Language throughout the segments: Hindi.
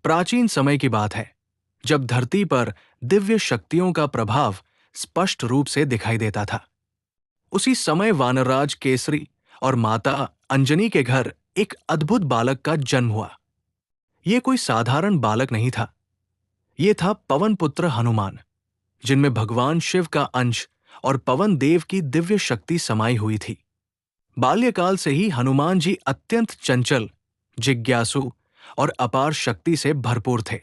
प्राचीन समय की बात है, जब धरती पर दिव्य शक्तियों का प्रभाव स्पष्ट रूप से दिखाई देता था। उसी समय वानरराज केसरी और माता अंजनी के घर एक अद्भुत बालक का जन्म हुआ। ये कोई साधारण बालक नहीं था। ये था पवन पुत्र हनुमान, जिनमें भगवान शिव का अंश और पवन देव की दिव्य शक्ति समाई हुई थी। बाल्यकाल से ही हनुमान जी अत्यंत चंचल, जिज्ञासु और अपार शक्ति से भरपूर थे।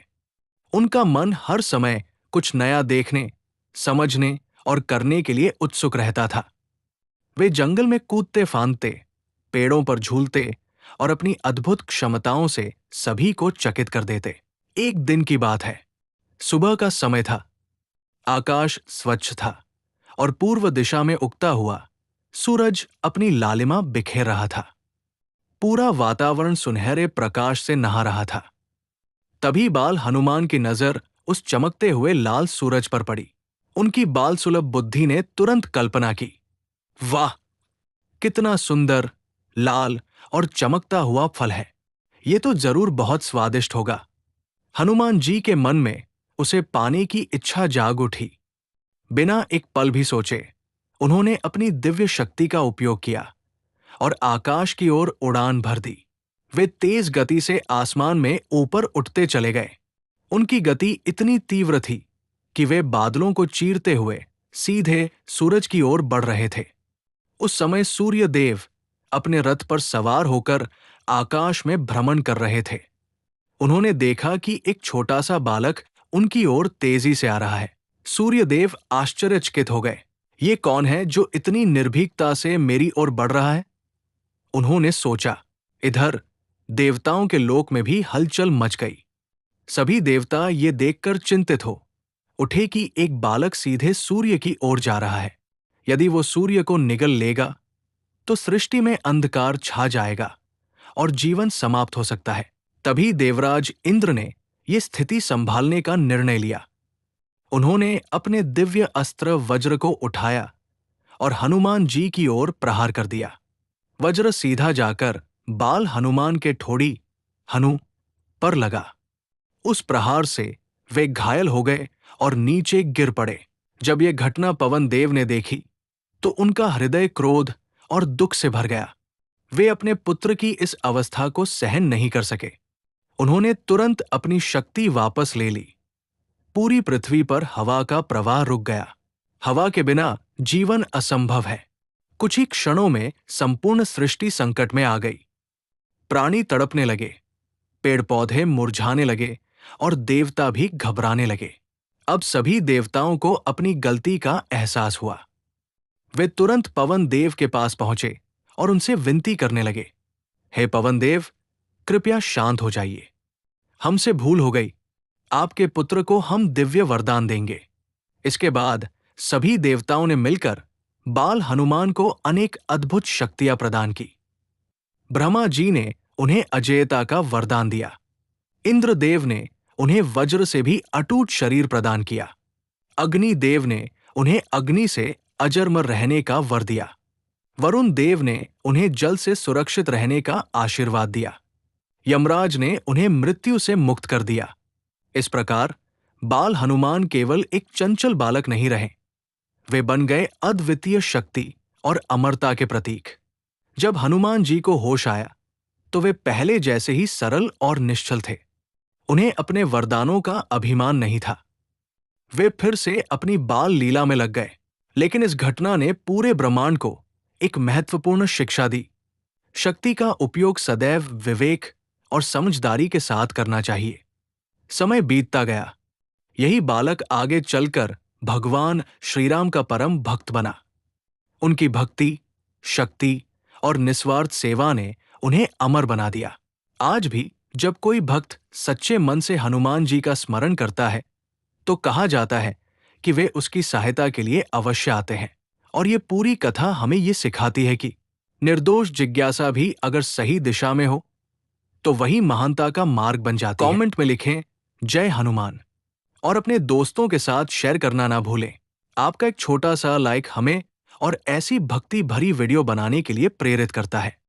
उनका मन हर समय कुछ नया देखने, समझने और करने के लिए उत्सुक रहता था। वे जंगल में कूदते फांदते, पेड़ों पर झूलते और अपनी अद्भुत क्षमताओं से सभी को चकित कर देते। एक दिन की बात है, सुबह का समय था। आकाश स्वच्छ था और पूर्व दिशा में उगता हुआ सूरज अपनी लालिमा बिखेर रहा था। पूरा वातावरण सुनहरे प्रकाश से नहा रहा था। तभी बाल हनुमान की नजर उस चमकते हुए लाल सूरज पर पड़ी। उनकी बाल सुलभ बुद्धि ने तुरंत कल्पना की, वाह, कितना सुंदर, लाल और चमकता हुआ फल है। ये तो जरूर बहुत स्वादिष्ट होगा। हनुमान जी के मन में उसे पाने की इच्छा जाग उठी। बिना एक पल भी सोचे उन्होंने अपनी दिव्य शक्ति का उपयोग किया और आकाश की ओर उड़ान भर दी। वे तेज गति से आसमान में ऊपर उठते चले गए। उनकी गति इतनी तीव्र थी कि वे बादलों को चीरते हुए सीधे सूरज की ओर बढ़ रहे थे। उस समय सूर्य देव अपने रथ पर सवार होकर आकाश में भ्रमण कर रहे थे। उन्होंने देखा कि एक छोटा सा बालक उनकी ओर तेजी से आ रहा है। सूर्यदेव आश्चर्यचकित हो गए। ये कौन है जो इतनी निर्भीकता से मेरी ओर बढ़ रहा है? उन्होंने सोचा। इधर देवताओं के लोक में भी हलचल मच गई। सभी देवता ये देखकर चिंतित हो उठे कि एक बालक सीधे सूर्य की ओर जा रहा है। यदि वो सूर्य को निगल लेगा तो सृष्टि में अंधकार छा जाएगा और जीवन समाप्त हो सकता है। तभी देवराज इंद्र ने ये स्थिति संभालने का निर्णय लिया। उन्होंने अपने दिव्य अस्त्र वज्र को उठाया और हनुमान जी की ओर प्रहार कर दिया। वज्र सीधा जाकर बाल हनुमान के ठोड़ी हनु पर लगा। उस प्रहार से वे घायल हो गए और नीचे गिर पड़े। जब यह घटना पवन देव ने देखी तो उनका हृदय क्रोध और दुख से भर गया। वे अपने पुत्र की इस अवस्था को सहन नहीं कर सके। उन्होंने तुरंत अपनी शक्ति वापस ले ली। पूरी पृथ्वी पर हवा का प्रवाह रुक गया। हवा के बिना जीवन असंभव है। कुछ ही क्षणों में संपूर्ण सृष्टि संकट में आ गई। प्राणी तड़पने लगे, पेड़ पौधे मुरझाने लगे और देवता भी घबराने लगे। अब सभी देवताओं को अपनी गलती का एहसास हुआ। वे तुरंत पवन देव के पास पहुंचे और उनसे विनती करने लगे, हे पवन देव, कृपया शांत हो जाइए। हमसे भूल हो गई। आपके पुत्र को हम दिव्य वरदान देंगे। इसके बाद सभी देवताओं ने मिलकर बाल हनुमान को अनेक अद्भुत शक्तियां प्रदान की। ब्रह्मा जी ने उन्हें अजेयता का वरदान दिया। इंद्रदेव ने उन्हें वज्र से भी अटूट शरीर प्रदान किया। अग्निदेव ने उन्हें अग्नि से अजरमर रहने का वर दिया। वरुण देव ने उन्हें जल से सुरक्षित रहने का आशीर्वाद दिया। यमराज ने उन्हें मृत्यु से मुक्त कर दिया। इस प्रकार बाल हनुमान केवल एक चंचल बालक नहीं रहे, वे बन गए अद्वितीय शक्ति और अमरता के प्रतीक। जब हनुमान जी को होश आया तो वे पहले जैसे ही सरल और निश्चल थे। उन्हें अपने वरदानों का अभिमान नहीं था। वे फिर से अपनी बाल लीला में लग गए। लेकिन इस घटना ने पूरे ब्रह्मांड को एक महत्वपूर्ण शिक्षा दी। शक्ति का उपयोग सदैव विवेक और समझदारी के साथ करना चाहिए। समय बीतता गया। यही बालक आगे चलकर भगवान श्रीराम का परम भक्त बना। उनकी भक्ति, शक्ति और निस्वार्थ सेवा ने उन्हें अमर बना दिया। आज भी जब कोई भक्त सच्चे मन से हनुमान जी का स्मरण करता है तो कहा जाता है कि वे उसकी सहायता के लिए अवश्य आते हैं। और ये पूरी कथा हमें ये सिखाती है कि निर्दोष जिज्ञासा भी अगर सही दिशा में हो तो वही महानता का मार्ग बन जाती है। कमेंट में लिखें जय हनुमान और अपने दोस्तों के साथ शेयर करना ना भूलें। आपका एक छोटा सा लाइक हमें और ऐसी भक्ति भरी वीडियो बनाने के लिए प्रेरित करता है।